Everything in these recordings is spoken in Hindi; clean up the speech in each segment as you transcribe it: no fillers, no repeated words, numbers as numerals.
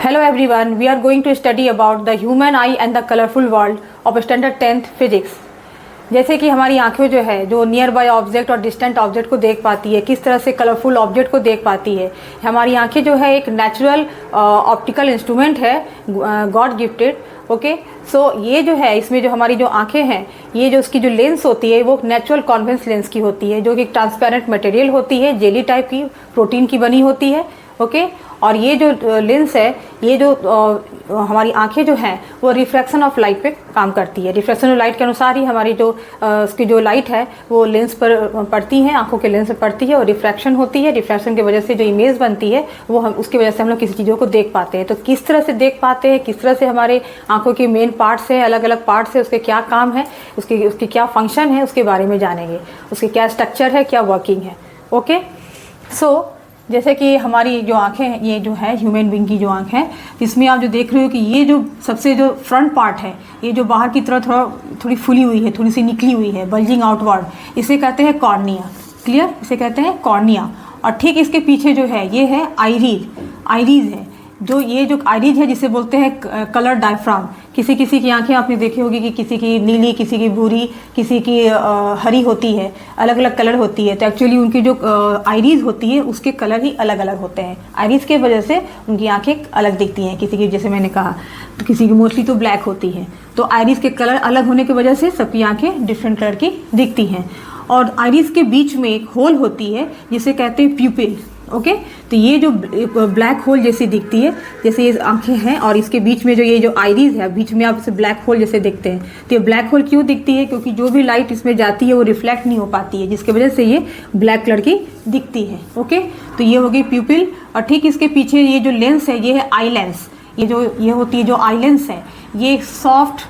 Hello everyone, we are going to study about the human eye and the colorful world of standard 10th physics। जैसे कि हमारी आंखें जो है जो नियर बाय ऑब्जेक्ट और डिस्टेंट ऑब्जेक्ट को देख पाती है, किस तरह से कलरफुल ऑब्जेक्ट को देख पाती है। हमारी आंखें जो है एक नेचुरल ऑप्टिकल इंस्ट्रूमेंट है, गॉड गिफ्टेड। ओके, सो ये जो है इसमें जो हमारी जो आंखें हैं, ये जो उसकी जो लेंस होती है वो नेचुरल कॉन्वेक्स लेंस की होती है, जो कि ट्रांसपेरेंट मटेरियल होती है, जेली टाइप की प्रोटीन की बनी होती है। ओके, और ये जो लेंस है, ये जो हमारी आंखें जो हैं वो रिफ्रैक्शन ऑफ लाइट पे काम करती है। रिफ्रैक्शन ऑफ लाइट के अनुसार ही हमारी जो उसकी जो लाइट है वो लेंस पर पड़ती है, आंखों के लेंस पर पड़ती है और रिफ्रैक्शन होती है। रिफ्रैक्शन की वजह से जो इमेज बनती है वो हम उसकी वजह से हम लोग किसी चीज़ों को देख पाते हैं। तो किस तरह से देख पाते हैं, किस तरह से हमारे आंखों के मेन पार्ट्स हैं, अलग अलग पार्ट्स है, उसके क्या काम है, उसकी क्या फंक्शन है, उसके बारे में जानेंगे। उसके क्या स्ट्रक्चर है, क्या वर्किंग है। ओके, सो जैसे कि हमारी जो आंखें हैं, ये जो है ह्यूमन बीइंग की जो आंख है, इसमें आप जो देख रहे हो कि ये जो सबसे जो फ्रंट पार्ट है, ये जो बाहर की तरफ थोड़ी फुली हुई है, थोड़ी सी निकली हुई है, बल्जिंग आउटवर्ड, इसे कहते हैं कॉर्निया। क्लियर, इसे कहते हैं कॉर्निया। और ठीक इसके पीछे जो है ये है आइरिस। आइरिस है जो ये जो आइरिस है जिसे बोलते हैं कलर डायफ्राम। किसी किसी की आंखें आपने देखी होगी कि किसी की नीली, किसी की भूरी, किसी की हरी होती है, अलग अलग कलर होती है। तो एक्चुअली उनकी जो आइरिस होती है उसके कलर ही अलग अलग होते हैं। आइरिस के वजह से उनकी आंखें अलग दिखती हैं। किसी की, जैसे मैंने कहा, तो किसी की मोस्टली तो ब्लैक होती है। तो आइरिस के कलर अलग होने की वजह से सबकी आंखें डिफरेंट कलर की दिखती हैं। और आइरिस के बीच में एक होल होती है जिसे कहते हैं प्यूपिल। ओके, तो ये जो ब्लैक होल जैसी दिखती है, जैसे ये आंखें हैं और इसके बीच में जो ये जो आइरिस है, बीच में आप इसे ब्लैक होल जैसे देखते हैं। तो ये ब्लैक होल क्यों दिखती है? क्योंकि जो भी लाइट इसमें जाती है वो रिफ्लेक्ट नहीं हो पाती है, जिसकी वजह से ये ब्लैक कलर की दिखती है। ओके, तो ये हो गई प्यूपिल। और ठीक इसके पीछे ये जो लेंस है ये है आई लेंस। ये होती है जो आई लेंस है, ये सॉफ्ट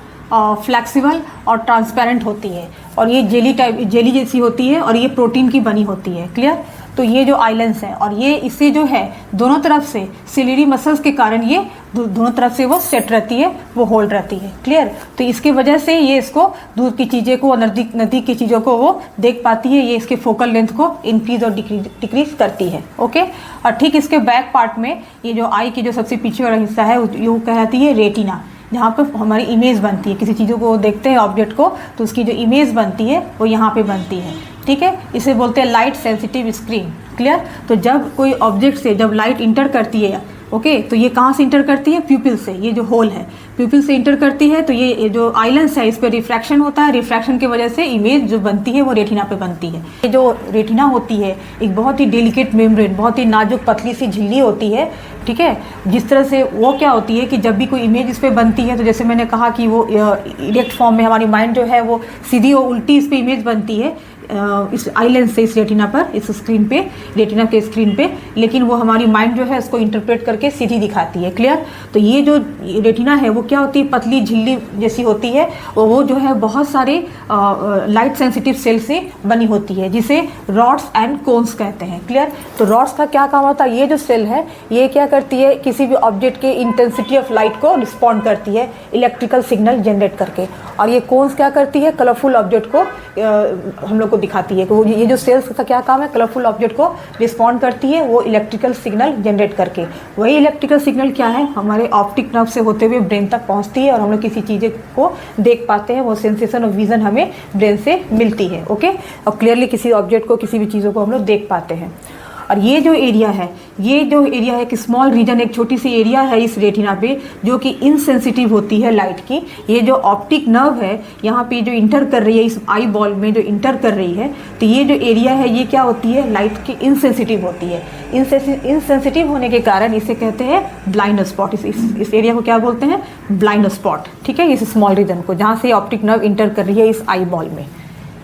फ्लेक्सिबल और ट्रांसपेरेंट होती है और ये जेली जैसी होती है और ये प्रोटीन की बनी होती है। क्लियर, तो ये जो आई लेंस है और ये इससे जो है दोनों तरफ से सिलियरी मसल्स के कारण ये दोनों तरफ से वो सेट रहती है, वो होल्ड रहती है। क्लियर, तो इसकी वजह से ये इसको दूर की चीज़ें को, नज़दीक की चीज़ों को वो देख पाती है। ये इसके फोकल लेंथ को इंक्रीज और डिक्रीज करती है। ओके, और ठीक इसके बैक पार्ट में ये जो आई की जो सबसे पीछे वाला हिस्सा है वो कहलाती है रेटिना, जहाँ पर हमारी इमेज बनती है। किसी चीज़ों को देखते हैं, ऑब्जेक्ट को, तो उसकी जो इमेज बनती है वो यहाँ पे बनती है। ठीक है, इसे बोलते हैं लाइट सेंसिटिव स्क्रीन। क्लियर, तो जब कोई ऑब्जेक्ट से जब लाइट इंटर करती है, ओके, तो ये कहाँ से इंटर करती है? प्यूपिल से। ये जो होल है प्यूपिल से इंटर करती है, तो ये जो आई लेंस है इस पर रिफ्रैक्शन होता है। रिफ्रैक्शन की वजह से इमेज जो बनती है वो रेटिना पे बनती है। ये जो रेटिना होती है एक बहुत ही डेलिकेट मेम्ब्रेन, बहुत ही नाजुक पतली सी झिल्ली होती है। ठीक है, जिस तरह से वो क्या होती है कि जब भी कोई इमेज इस पर बनती है, तो जैसे मैंने कहा कि वो इरेक्ट फॉर्म में हमारी माइंड जो है वो सीधी और उल्टी इस पर इमेज बनती है, इस आई लेंस से, इस रेटिना पर, इस स्क्रीन पे, रेटिना के स्क्रीन पे, लेकिन वो हमारी माइंड जो है उसको इंटरप्रेट करके सीधी दिखाती है। क्लियर, तो ये जो रेटिना है वो क्या होती है? पतली झिल्ली जैसी होती है और वो जो है बहुत सारे लाइट सेंसिटिव सेल से बनी होती है, जिसे रॉड्स एंड कोन्स कहते हैं। क्लियर, तो रॉड्स का क्या काम होता है? ये जो सेल है ये क्या करती है? किसी भी ऑब्जेक्ट के इंटेंसिटी ऑफ लाइट को रिस्पॉन्ड करती है इलेक्ट्रिकल सिग्नल जनरेट करके। और ये कोन्स क्या करती है? कलरफुल ऑब्जेक्ट को हम लोग को दिखाती है। कि ये जो सेल्स का क्या काम है? कलरफुल ऑब्जेक्ट को रिस्पॉन्ड करती है वो इलेक्ट्रिकल सिग्नल जनरेट करके। वही इलेक्ट्रिकल सिग्नल क्या है? हमारे ऑप्टिक नर्व से होते हुए ब्रेन तक पहुंचती है और हम लोग किसी चीज़ को देख पाते हैं। वो सेंसेशन ऑफ विजन हमें ब्रेन से मिलती है। ओके, और क्लियरली किसी ऑब्जेक्ट को, किसी भी चीज़ों को हम लोग देख पाते हैं। और ये जो एरिया है, एक स्मॉल रीजन, एक छोटी सी एरिया है इस रेटिना पे जो कि इनसेंसिटिव होती है लाइट की। ये जो ऑप्टिक नर्व है यहाँ पे जो इंटर कर रही है, इस आई बॉल में जो इंटर कर रही है, तो ये जो एरिया है ये क्या होती है? लाइट की इनसेंसिटिव होती है। इनसेंसिटिव होने के कारण इसे कहते हैं ब्लाइंड स्पॉट। इस एरिया को क्या बोलते हैं? Blind spot. ठीक है, इस स्मॉल रीजन को जहाँ से ऑप्टिक नर्व इंटर कर रही है इस आई बॉल में।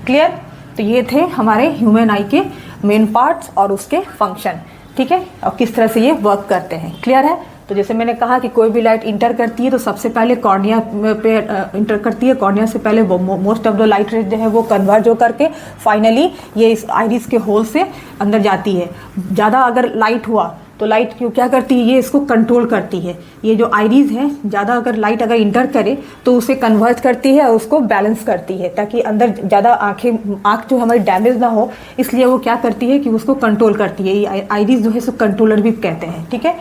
क्लियर, तो ये थे हमारे ह्यूमन आई के मेन पार्ट्स और उसके फंक्शन। ठीक है, और किस तरह से ये वर्क करते हैं। क्लियर है, तो जैसे मैंने कहा कि कोई भी लाइट इंटर करती है तो सबसे पहले कॉर्निया पे इंटर करती है। कॉर्निया से पहले most of the light rays जो है वो कन्वर्ज हो करके फाइनली ये इस आइरिस के होल से अंदर जाती है। ज़्यादा अगर लाइट हुआ तो लाइट क्यों क्या करती है? ये इसको कंट्रोल करती है। ये जो आइरिस है, ज़्यादा अगर लाइट अगर इंटर करे तो उसे कन्वर्ट करती है और उसको बैलेंस करती है, ताकि अंदर ज़्यादा आँख जो हमारी डैमेज ना हो, इसलिए वो क्या करती है कि उसको कंट्रोल करती है। ये आइरिस जो है इसको कंट्रोलर भी कहते हैं। ठीक है,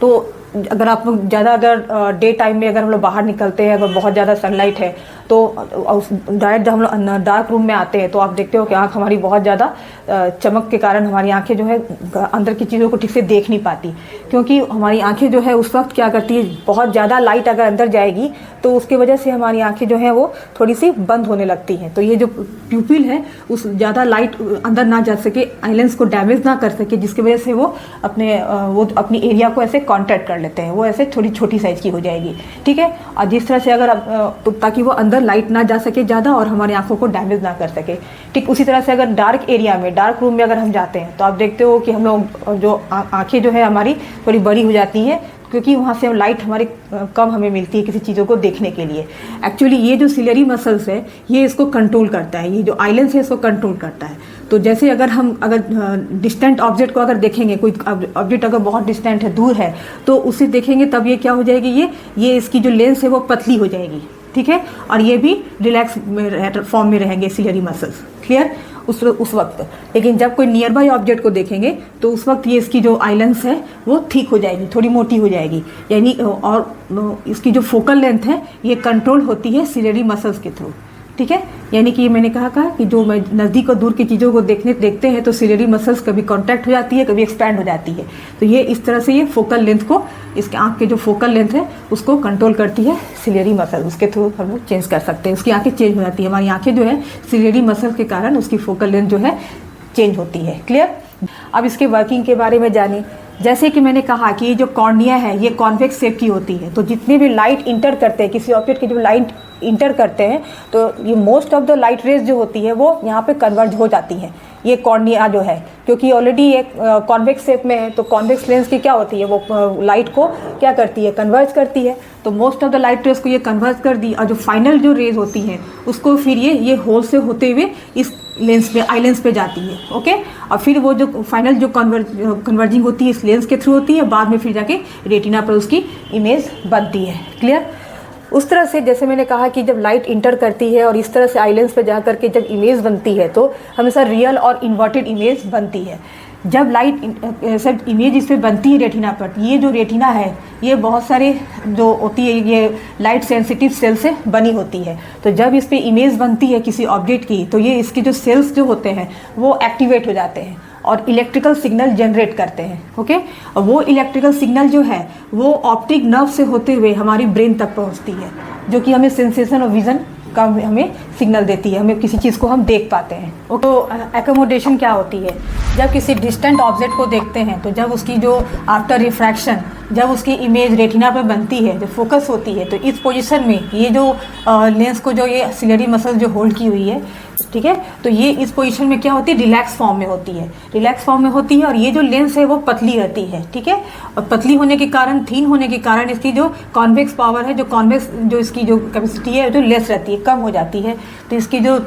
तो अगर आप लोग ज़्यादा अगर डे टाइम में अगर हम लोग बाहर निकलते हैं, अगर बहुत ज़्यादा सनलाइट है तो डायरेक्ट जब हम लोग डार्क रूम में आते हैं तो आप देखते हो कि आँख हमारी बहुत ज़्यादा चमक के कारण हमारी आंखें जो है अंदर की चीज़ों को ठीक से देख नहीं पाती, क्योंकि हमारी आंखें जो है उस वक्त क्या करती है, बहुत ज़्यादा लाइट अगर अंदर जाएगी तो उसकी वजह से हमारी आंखें जो है वो थोड़ी सी बंद होने लगती हैं। तो ये जो प्यूपिल है उस ज़्यादा लाइट अंदर ना जा सके, आई लेंस को डैमेज ना कर सके, जिसकी वजह से वो अपनी एरिया को ऐसे कॉन्ट्रैक्ट कर लेते हैं, वो ऐसे थोड़ी छोटी साइज़ की हो जाएगी, ठीक है। और जिस तरह से अगर ताकि वो अंदर लाइट ना जा सके ज़्यादा और हमारी आंखों को डैमेज ना कर सके, ठीक उसी तरह से अगर डार्क एरिया में, डार्क रूम में अगर हम जाते हैं तो आप देखते हो कि हम लोग जो आंखें जो है हमारी थोड़ी बड़ी हो जाती हैं, क्योंकि वहाँ से लाइट हमारी कम हमें मिलती है किसी चीज़ों को देखने के लिए। एक्चुअली ये जो सिलियरी मसल्स है ये इसको कंट्रोल करता है, ये जो आइलेंस है इसको कंट्रोल करता है। तो जैसे अगर डिस्टेंट ऑब्जेक्ट को अगर देखेंगे, कोई ऑब्जेक्ट अगर बहुत डिस्टेंट है, दूर है, तो उसे देखेंगे तब ये क्या हो जाएगी, ये इसकी जो लेंस है वो पतली हो जाएगी, ठीक है, और ये भी रिलैक्स फॉर्म में रहेंगे सिलियरी मसल्स, क्लियर उस वक्त। लेकिन जब कोई नियर बाय ऑब्जेक्ट को देखेंगे तो उस वक्त ये इसकी जो आइलेंस है वो ठीक हो जाएगी, थोड़ी मोटी हो जाएगी, यानी और इसकी जो फोकल लेंथ है ये कंट्रोल होती है सिलियरी मसल्स के थ्रू, ठीक है। यानी कि मैंने कहा कि जो नज़दीक और दूर की चीज़ों को देखते हैं तो सिलियरी मसल्स कभी कॉन्ट्रैक्ट हो जाती है, कभी एक्सपैंड हो जाती है। तो ये इस तरह से ये फोकल लेंथ को, इसके आँख के जो फोकल लेंथ है उसको कंट्रोल करती है सिलियरी मसल, उसके थ्रू हम लोग चेंज कर सकते हैं, उसकी आँखें चेंज हो जाती है। हमारी आँखें जो है सिलियरी मसल के कारण उसकी फोकल लेंथ जो है चेंज होती है, क्लियर। अब इसके वर्किंग के बारे में जानिए। जैसे कि मैंने कहा कि ये जो कॉर्निया है ये कॉन्वेक्स शेप की होती है, तो जितने भी लाइट इंटर करते हैं, किसी ऑब्जेक्ट की जो लाइट इंटर करते हैं तो ये most of the light rays जो होती है वो यहाँ पे कन्वर्ज हो जाती है, ये कॉर्निया जो है, क्योंकि ऑलरेडी ये कॉन्वेक्स शेप में है। तो कॉन्वेक्स लेंस की क्या होती है, वो लाइट को क्या करती है, कन्वर्ज करती है। तो most of the light rays को ये कन्वर्ज कर दी, और जो फाइनल जो रेज होती हैं उसको फिर ये होल से होते हुए इस लेंस पे, आई लेंस पे जाती है, ओके। और फिर वो जो फाइनल जो कन्वर्जिंग होती है इस लेंस के थ्रू होती है, बाद में फिर जाके रेटिना पर उसकी इमेज बनती है, क्लियर। उस तरह से जैसे मैंने कहा कि जब लाइट इंटर करती है और इस तरह से आई लेंस पे जा करके जब इमेज बनती है तो हमेशा रियल और इन्वर्टेड इमेज बनती है। जब लाइट सब इमेज इस पर बनती है रेटिना पर, ये जो रेटिना है ये बहुत सारे जो होती है ये लाइट सेंसिटिव सेल से बनी होती है। तो जब इस पर इमेज बनती है किसी ऑब्जेक्ट की तो ये इसके जो सेल्स जो होते हैं वो एक्टिवेट हो जाते हैं और इलेक्ट्रिकल सिग्नल जनरेट करते हैं, ओके। और वो इलेक्ट्रिकल सिग्नल जो है वो ऑप्टिक नर्व से होते हुए हमारी ब्रेन तक पहुंचती है, जो कि हमें सेंसेशन और विज़न का हमें सिग्नल देती है, हमें किसी चीज़ को हम देख पाते हैं। तो एकोमोडेशन क्या होती है, जब किसी डिस्टेंट ऑब्जेक्ट को देखते हैं तो जब उसकी जो आफ्टर रिफ्रैक्शन जब उसकी इमेज रेटिना पर बनती है, जब फोकस होती है, तो इस पोजीशन में ये जो लेंस को जो ये सिलियरी मसल जो होल्ड की हुई है, ठीक है, तो ये इस पोजीशन में क्या होती है, रिलैक्स फॉर्म में होती है, रिलैक्स फॉर्म में होती है। और ये जो लेंस है वो पतली रहती है, ठीक है। और पतली होने के कारण, थीन होने के कारण इसकी जो कॉन्वेक्स पावर है, जो कॉन्वेक्स जो इसकी जो कैपेसिटी है जो लेस रहती है, कम हो जाती है। तो इसकी जो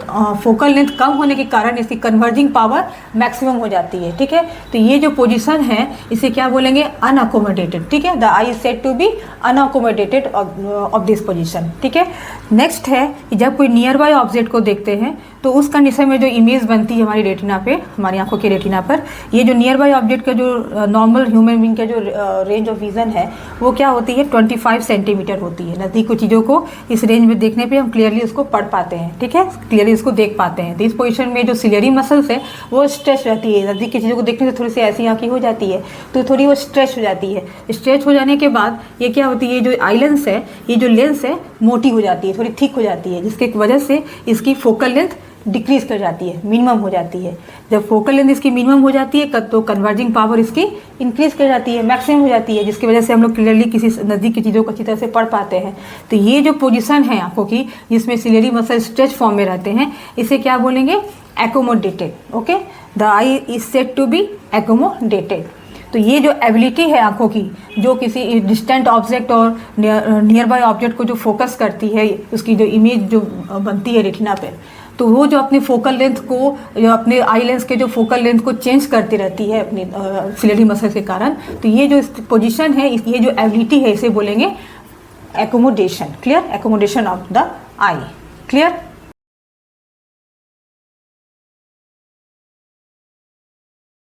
फोकल लेंथ कम होने के कारण इसकी कन्वर्जिंग पावर मैक्सिमम हो जाती है, ठीक है। तो ये जो पोजीशन है इसे क्या बोलेंगे, अनअकोमोडेटेड, ठीक है। The eye is said to be unaccommodated of this position, ठीक है। नेक्स्ट है कि जब कोई नियर बाय ऑब्जेक्ट को देखते हैं तो उस कंडीशन में जो इमेज बनती है हमारी रेटिना पे, हमारी आंखों की रेटिना पर, ये जो नियर बाय ऑब्जेक्ट का जो नॉर्मल ह्यूमन बीइंग का जो रेंज ऑफ विजन है वो क्या होती है, 25 सेंटीमीटर होती है। नज़दीक कुछ चीज़ों को इस रेंज में देखने पे हम क्लियरली उसको पढ़ पाते हैं, ठीक है, क्लियरली उसको देख पाते हैं। तो इस पोजीशन में जो सिलियरी मसल्स है वो स्ट्रेच रहती है, नज़दीक की चीज़ों को देखने से थोड़ी सी ऐसी आँखें हो जाती है तो थोड़ी वो स्ट्रेच हो जाती है। स्ट्रेच हो जाने के बाद ये क्या होती है, जो आई लेंस है, ये जो लेंस है मोटी हो जाती है, थोड़ी थिक हो जाती है, जिसके वजह से इसकी फोकल लेंथ डिक्रीज कर जाती है, मिनिमम हो जाती है। जब फोकल लेंथ इसकी मिनिमम हो जाती है तो कन्वर्जिंग पावर इसकी इंक्रीज कर जाती है, मैक्सिमम हो जाती है, जिसकी वजह से हम लोग क्लियरली किसी नज़दीक की चीज़ों को अच्छी तरह से पढ़ पाते हैं। तो ये जो पोजीशन है आंखों की जिसमें सिलियरी मसल स्ट्रेच फॉर्म में रहते हैं, इसे क्या बोलेंगे, accommodated, okay. The eye is said to be accommodated. तो ये जो एबिलिटी है आंखों की, जो किसी डिस्टेंट ऑब्जेक्ट और नियर बाय ऑब्जेक्ट को जो फोकस करती है, उसकी जो इमेज जो बनती है रेटिना पे, तो वो जो अपनी फोकल लेंथ को, जो अपने आई लेंस के जो फोकल लेंथ को चेंज करती रहती है अपनी सिलियरी मसल के कारण। तो ये जो पोजीशन है, ये जो एबिलिटी है, इसे बोलेंगे accommodation, clear, accommodation of the I, clear.